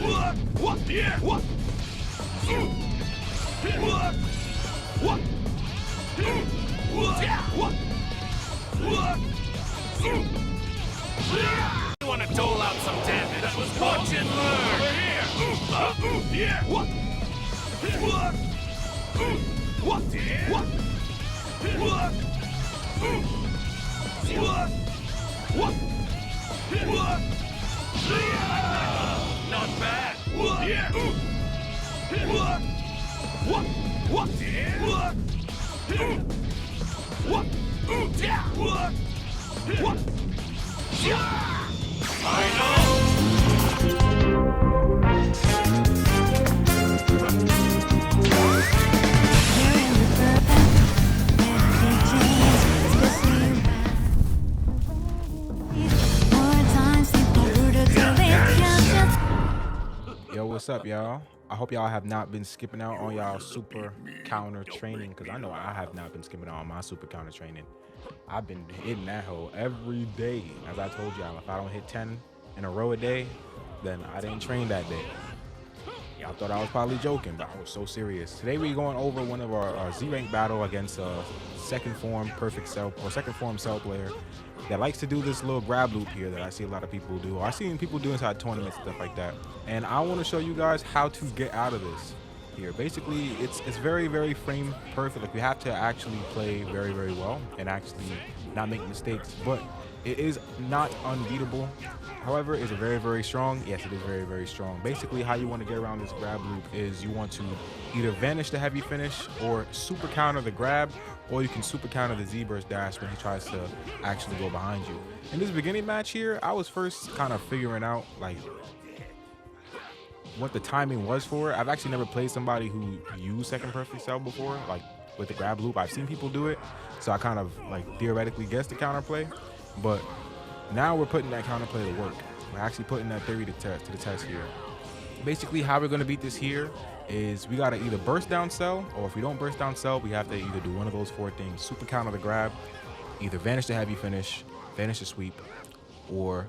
You want to dole out some damage? Watch and learn. Over here. What? Not bad. Yo, what's up, y'all? I hope y'all have not been skipping out on y'all super counter training, because I know I have not been skipping out on my super counter training. I've been hitting that hole every day. As I told y'all, if I don't hit 10 in a row a day, then I didn't train that day. Y'all thought I was probably joking, but I was so serious. Today we're going over one of our Z rank battle against a second form perfect cell or second form cell player that likes to do this little grab loop here that I see a lot of people do. Or I've seen people do inside tournaments and stuff like that. And I want to show you guys how to get out of this here. Basically, it's very, very frame perfect. Like, we have to actually play very, very well and actually not make mistakes. But it is not unbeatable. However, is it very, very strong? Yes, it is very, very strong. Basically, how you want to get around this grab loop is you want to either vanish the heavy finish or super counter the grab, or you can super counter the Z-burst dash when he tries to actually go behind you. In this beginning match here, I was first kind of figuring out like what the timing was for it. I've actually never played somebody who used second perfect cell before, like with the grab loop. I've seen people do it, so I kind of like theoretically guessed the counterplay, but now we're putting that counterplay to work. We're actually putting that theory to the test here. Basically, how we're going to beat this here is we got to either burst down cell, or if we don't burst down cell, we have to either do one of those four things: super counter the grab, either vanish the heavy finish, vanish the sweep, or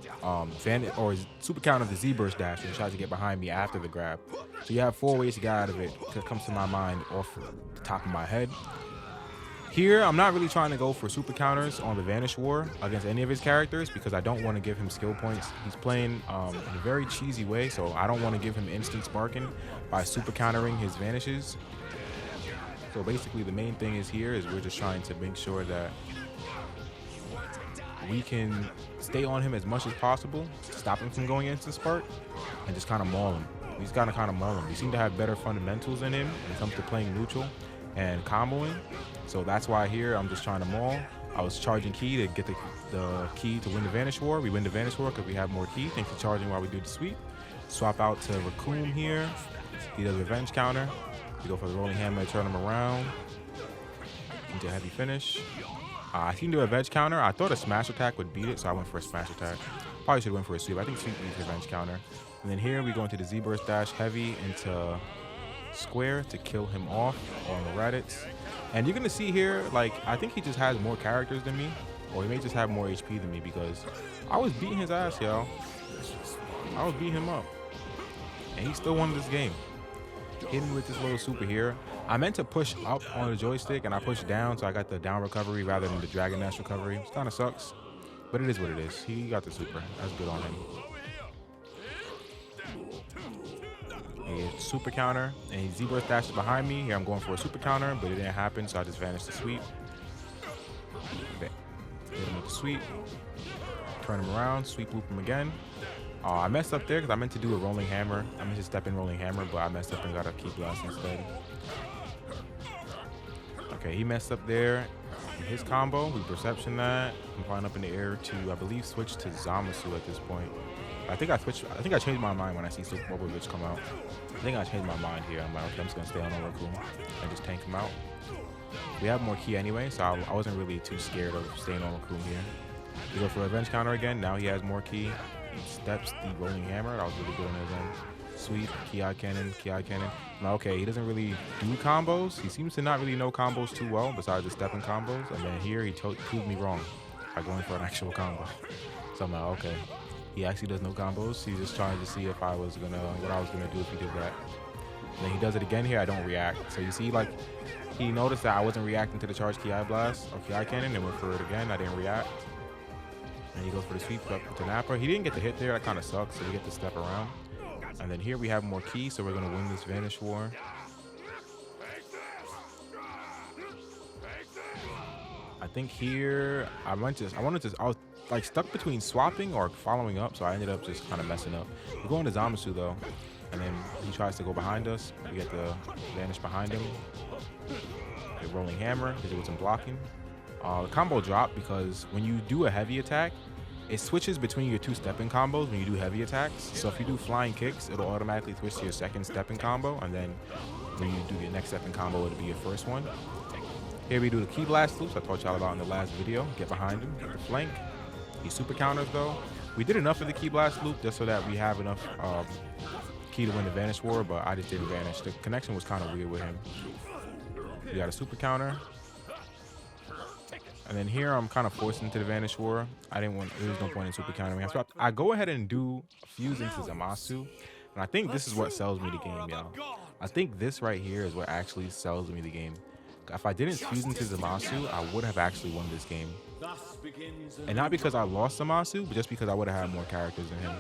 super counter the Z-burst dash when he tries to get behind me after the grab. So you have four ways to get out of it that comes to my mind off the top of my head. Here, I'm not really trying to go for super counters on the Vanish War against any of his characters because I don't want to give him skill points. He's playing in a very cheesy way, so I don't want to give him instant sparking by super countering his vanishes. So basically, the main thing is here is we're just trying to make sure that we can stay on him as much as possible, stop him from going instant spark, and just kind of maul him. He's got to kind of maul him. We seem to have better fundamentals in him when it comes to playing neutral and comboing. So that's why here I'm just trying to maul. I was charging key to get the key to win the Vanish War. We win the Vanish War because we have more key thanks to charging while we do the sweep. Swap out to Raccoon here. He does revenge counter. We go for the rolling hammer to turn him around into a heavy finish. I can do a revenge counter. I thought a smash attack would beat it, so I went for a smash attack. Probably should have went for a sweep. I think sweep beats revenge counter. And then here we go into the Z-burst dash heavy into square to kill him off on the Raditz. And you're gonna see here, like, I think he just has more characters than me, or he may just have more HP than me, because I was beating his ass, y'all. I was beating him up, and he still won this game. Hit me with this little super here. I meant to push up on the joystick, and I pushed down, so I got the down recovery rather than the Dragon Dash recovery. It kind of sucks, but it is what it is. He got the super. That's good on him. A super counter, and he Z-burst dashes behind me. Here I'm going for a super counter, but it didn't happen, so I just vanished the sweep. Okay. Hit him with the sweep. Turn him around, sweep loop him again. I messed up there because I meant to do a rolling hammer. I meant to step in rolling hammer, but I messed up and got a key blast instead. Okay, he messed up there. In his combo, we perception that. I'm flying up in the air to, I believe, switch to Zamasu at this point. I think I changed my mind when I see Super Bubble Witch come out. I think I changed my mind here. I'm like, okay, I'm just gonna stay on Raccoon and just tank him out. We have more key anyway, so I wasn't really too scared of staying on Raccoon here. We go for a revenge counter again. Now he has more key. He steps the rolling hammer. That was really good on his end. Sweep, Ki cannon, Ki cannon. Now, okay, he doesn't really do combos. He seems to not really know combos too well, besides the stepping combos. And then here he proved me wrong by going for an actual combo. So I'm like, okay. He actually does no combos. He's just trying to see if I was gonna, what I was gonna do if he did that. And then he does it again here. I don't react. So you see, like, he noticed that I wasn't reacting to the charge Ki blast or Ki cannon, and went for it again. I didn't react. And he goes for the sweep up to Nappa. He didn't get the hit there. That kind of sucks. So we get to step around. And then here we have more Ki, so we're gonna win this Vanish War. I think here I was like stuck between swapping or following up, so I ended up just kind of messing up. We're going to Zamasu though, and then he tries to go behind us. We get the Vanish behind him. A rolling hammer because it wasn't blocking. The combo dropped because when you do a heavy attack, it switches between your two step-in combos when you do heavy attacks. So if you do flying kicks, it'll automatically switch to your second step-in combo, and then when you do your next step-in combo, it'll be your first one. Here we do the Ki blast loops I told y'all about in the last video. Get behind him, get the flank. He super counters though. We did enough of the Ki blast loop just so that we have enough Ki to win the Vanish War, but I just didn't vanish. The connection was kind of weird with him. We got a super counter. And then here I'm kind of forced into the Vanish War. There was no point in super countering. I go ahead and do fuse into Zamasu. And I think this is what sells me the game, y'all. I think this right here is what actually sells me the game. If I didn't fuse into Zamasu, I would have actually won this game. And not because I lost Zamasu, but just because I would have had more characters than him.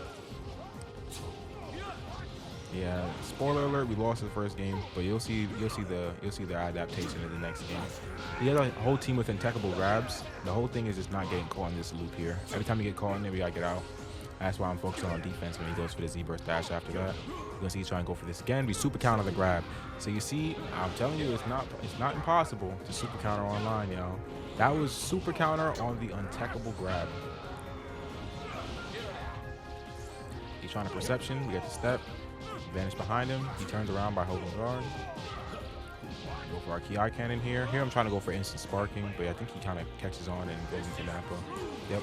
Yeah, spoiler alert, we lost the first game, but you'll see the adaptation in the next game. He has a whole team with impeccable grabs. The whole thing is just not getting caught in this loop here. Every time you get caught in there, we gotta get out. That's why I'm focusing on defense when he goes for the Z-burst dash after that. You're gonna see he's trying to go for this again. We super counter the grab. So you see, I'm telling you, it's not impossible to super counter online, y'all. That was super counter on the untechable grab. He's trying to perception. We get the step. Vanish behind him. He turns around by holding guard. Go for our Ki cannon here. Here I'm trying to go for instant sparking, but I think he kind of catches on and goes into Nappa. Yep.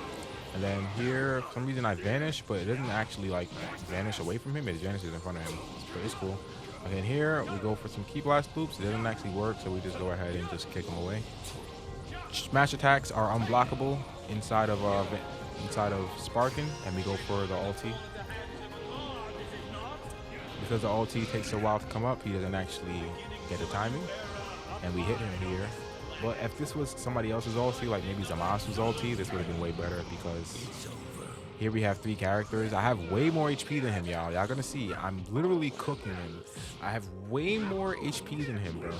And then here, for some reason I vanish, but it doesn't actually like vanish away from him. It vanishes in front of him. But it's cool. Okay, and here we go for some Ki blast loops. It doesn't actually work, so we just go ahead and just kick him away. Smash attacks are unblockable inside of sparking, and we go for the ulti. Because the ulti takes a while to come up, he doesn't actually get the timing, and we hit him here. But if this was somebody else's ulti, like maybe Zamasu's ulti, this would have been way better because here we have 3 characters. I have way more HP than him, y'all. Y'all gonna see, I'm literally cooking him. I have way more HP than him, bro.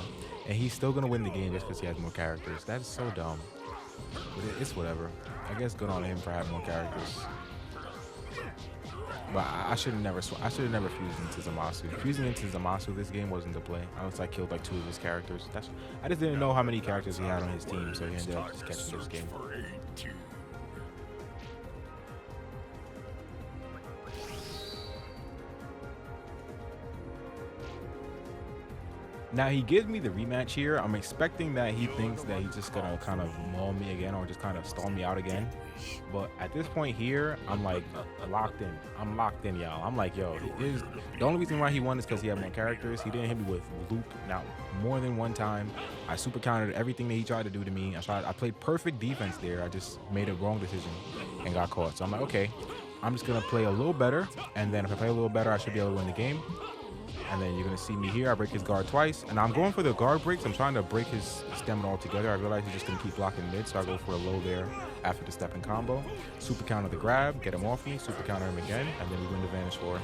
And he's still gonna win the game just because he has more characters. That's so dumb. But it's whatever. I guess good on him for having more characters. But I should have never fused into Zamasu. Fusing into Zamasu this game wasn't the play. I was like killed like 2 of his characters. I just didn't know how many characters he had on his team, so he ended up just catching this game. Now he gives me the rematch here. I'm expecting that he thinks that he's just gonna kind of maul me again or just kind of stall me out again. But at this point here, I'm like locked in. I'm locked in, y'all. I'm like, yo, the only reason why he won is because he had more characters. He didn't hit me with loop now more than one time. I super countered everything that he tried to do to me. I played perfect defense there. I just made a wrong decision and got caught. So I'm like, okay, I'm just gonna play a little better, and then if I play a little better, I should be able to win the game. And then you're gonna see me here. I break his guard twice, and I'm going for the guard breaks. I'm trying to break his stamina altogether. I realize he's just gonna keep blocking mid, so I go for a low there after the step and combo. Super counter the grab, get him off me. Super counter him again, and then we win the Vanish War.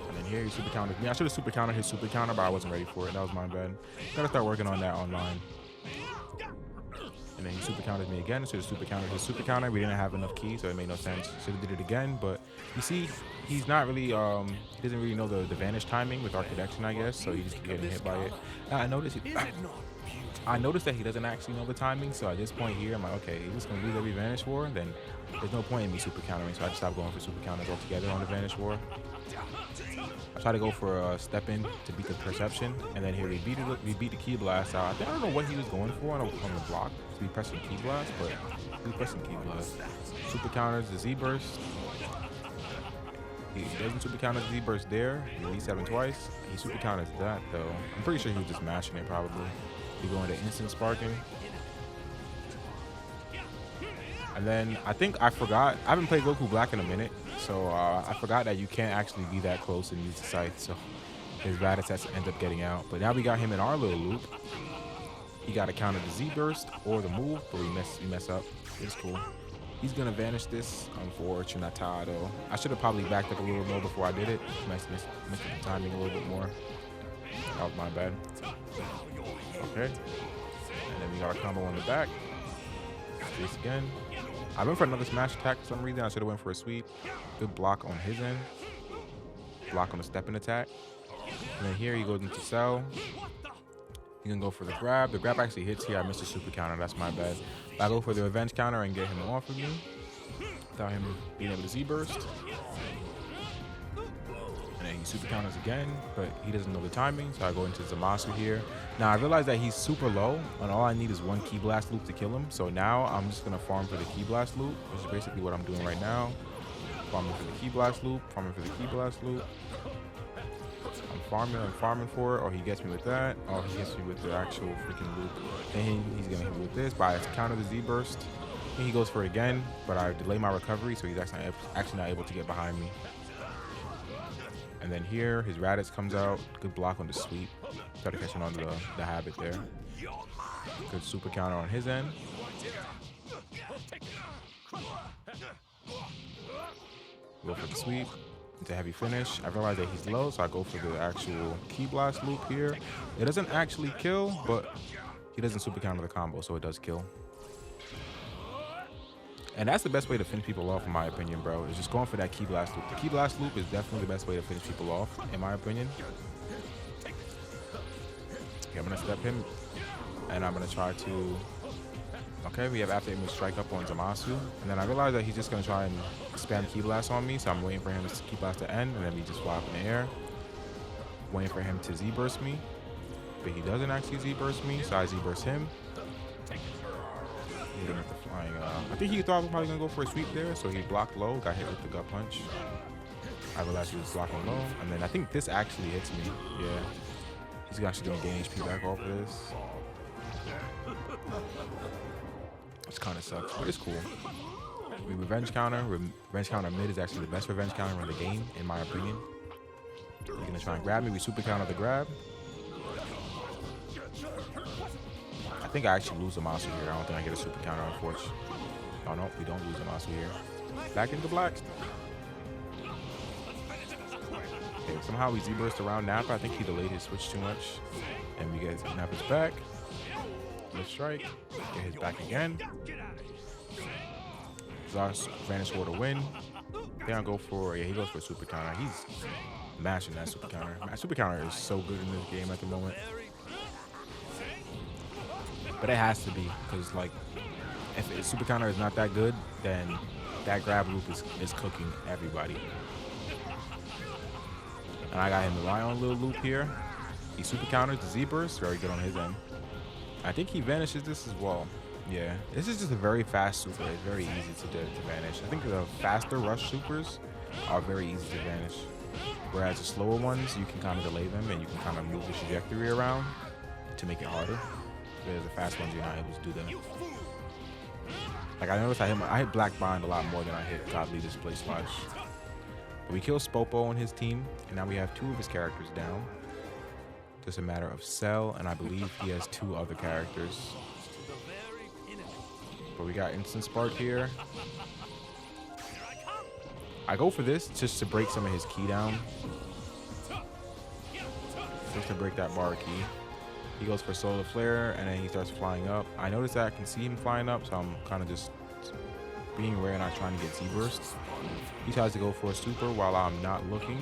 And then here he super counters me. I should have super countered his super counter, but I wasn't ready for it. That was my bad. Gotta start working on that online. And then he super counters me again. Should have super countered his super counter. We didn't have enough Ki, so it made no sense. Should have did it again, but you see, he's not really, he doesn't really know the vanish timing with our connection, I guess, so he's getting hit by it. Now, I noticed that he doesn't actually know the timing, so at this point here, I'm like, okay, he's just going to lose every Vanish War, then there's no point in me super countering, so I just stopped going for super counters altogether on the Vanish War. I try to go for a step in to beat the perception, and then here we beat the Ki blast out. I don't know what he was going for on the block. So we pressing Ki blast, but we pressing Ki blast. Super counters the Z burst. He doesn't super counter the Z burst there. He reset twice. He super counters that though. I'm pretty sure he was just mashing it probably. We go into instant sparking. And then I think I forgot. I haven't played Goku Black in a minute, so I forgot that you can't actually be that close and use the sight. So his Raditz has to end up getting out. But now we got him in our little loop. He got to counter the Z burst or the move, but we mess up. It's cool. He's gonna vanish this. Unfortunatado. I should have probably backed up a little more before I did it. Missed the timing a little bit more. That was my bad. Okay. And then we got a combo on the back. Chase again. I went for another smash attack for some reason. I should have went for a sweep. Good block on his end. Block on the step and attack. And then here he goes into cell. He can go for the grab. The grab actually hits here. I missed the super counter. That's my bad. But I go for the revenge counter and get him off of me without him being able to Z burst. And then he super counters again, but he doesn't know the timing, so I go into Zamasu here. Now I realize that he's super low, and all I need is one Ki Blast loop to kill him. So now I'm just gonna farm for the Ki Blast loop, which is basically what I'm doing right now. Farming for the Ki Blast loop, farming for the Ki Blast loop. I'm farming for it, or he gets me with that, or he gets me with the actual freaking loop. Then he's gonna hit me with this, but I counter the Z burst. And he goes for it again, but I delay my recovery, so he's actually not able to get behind me. And then here, his Raditz comes out. Good block on the sweep. Started catching on the habit there. Good super counter on his end. Go for the sweep. It's a heavy finish. I realize that he's low, so I go for the actual Ki Blast loop here. It doesn't actually kill, but he doesn't super counter the combo, so it does kill. And that's the best way to finish people off, in my opinion, bro. Is just going for that Ki Blast loop. The Ki Blast loop is definitely the best way to finish people off, in my opinion. Okay, I'm gonna step him, and I'm gonna try to. Okay, we have after image strike up on Zamasu, and then I realize that he's just gonna try and spam Ki Blast on me, so I'm waiting for him to Ki Blast to end, and then we just fly up in the air, waiting for him to Z burst me, but he doesn't actually Z burst me, so I Z burst him. Hit him with the flying. I think he thought I was probably gonna go for a sweep there, so he blocked low, got hit with the gut punch. I realized he was blocking low, and then I think this actually hits me. Yeah, he's actually gonna gain HP back off of this. Which kind of sucks, but it's cool. We revenge counter. Revenge counter mid is actually the best revenge counter in the game, in my opinion. He's gonna try and grab me. We super counter the grab. I think I actually lose Zamasu here. I don't think I get a super counter, unfortunately. Oh no, we don't lose Zamasu here. Back into black. Okay, somehow we Z-burst around Nappa. I think he delayed his switch too much. And we get Nappa's back. Let's strike. Get his back again. Zars vanish for the win. Then I'll go for, yeah, he goes for a super counter. He's mashing that super counter. That super counter is so good in this game at the moment. But it has to be, because like, if a super counter is not that good, then that grab loop is cooking everybody. And I got him to rely on a little loop here. He super counters the Z-burst, very good on his end. I think he vanishes this as well. Yeah, this is just a very fast super. It's very easy to vanish. I think the faster rush supers are very easy to vanish. Whereas the slower ones, you can kind of delay them and you can kind of move the trajectory around to make it harder. Whereas the fast ones, you're not able to do them. Like I noticed I hit Black Bind a lot more than I hit Godly Display Slash. But we kill Spopo and his team, and now we have 2 of his characters down. Just a matter of Cell, and I believe he has 2 other characters. But we got Instant Spark here. I go for this just to break some of his key down. Just to break that bar key. He goes for Solar Flare, and then he starts flying up. I notice that I can see him flying up, so I'm kind of just being rare, not trying to get Z-burst. He tries to go for a super while I'm not looking.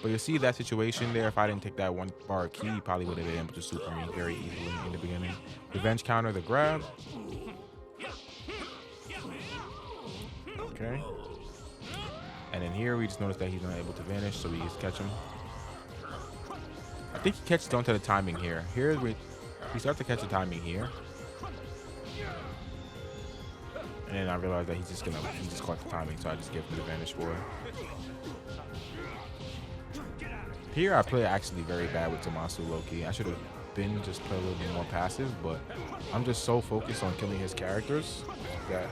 But you see that situation there, if I didn't take that 1 bar key, he probably would have been able to super me very easily in the beginning. Revenge counter the grab. Okay. And then here we just noticed that he's not able to vanish, so we just catch him. I think he catches onto the timing here. Here we start to catch the timing here. And then I realized that he just caught the timing, so I just gave him the vanish for it. Here I play actually very bad with Zamasu low-key. I should have been just play a little bit more passive, but I'm just so focused on killing his characters that.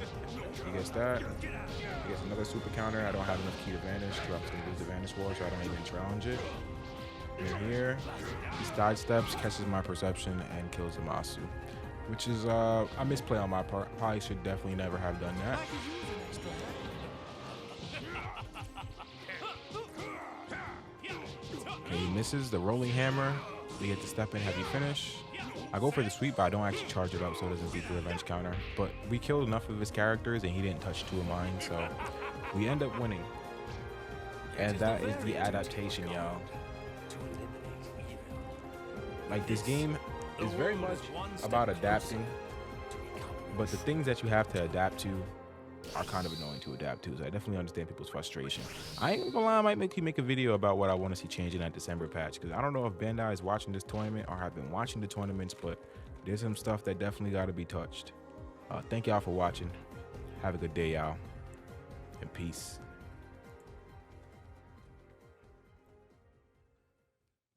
He gets that. He gets another super counter. I don't have enough key to vanish. Drops going to lose the vanish war, so I don't even challenge it. Here, he sidesteps, catches my perception, and kills the Masu. Which is a misplay on my part. Probably should definitely never have done that. Okay, he misses the rolling hammer. We get to step in heavy finish. I go for the sweep, but I don't actually charge it up so it doesn't beat the revenge counter. But we killed enough of his characters and he didn't touch 2 of mine, so we end up winning. And that is the adaptation, y'all. Like, this game is very much about adapting, but the things that you have to adapt to are kind of annoying to adapt to, so I definitely understand people's frustration. I ain't gonna lie, I might make a video about what I want to see change in that December patch, because I don't know if Bandai is watching this tournament or have been watching the tournaments, but there's some stuff that definitely got to be touched. Thank y'all for watching. Have a good day, y'all, and peace.